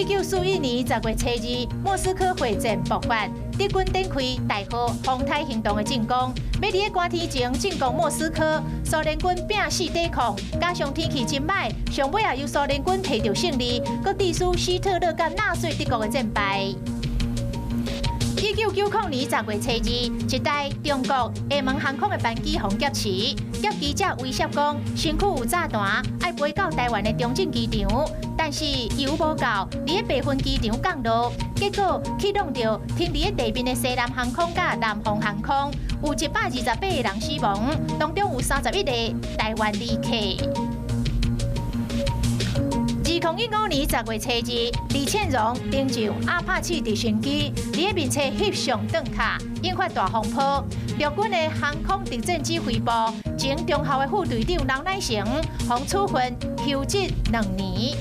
1941年10月初2，莫斯科会战爆发，德军展开大号红台行动的进攻，要伫个寒天前进攻莫斯科。苏联军拼死抵抗，加上天气真歹，上尾也由苏联军摕到胜利，佮致使希特勒甲纳粹德国的战败。1990年10月初2，一台中国厦门航空的班机被劫持，劫机者威胁讲身躯有炸弹，要飞到台湾的中正机场，但是油无够，伫个白云机场降落，结果启动着停伫个地面的西南航空甲南方航空，有128个人死亡，当中有31个台湾旅客。2015年10月初2，李倩蓉登上阿帕奇直升机，伫个面车翕相登卡，引发大风波。陆军的航空特战指挥部前中校的副队长刘乃成，被处分休职2年。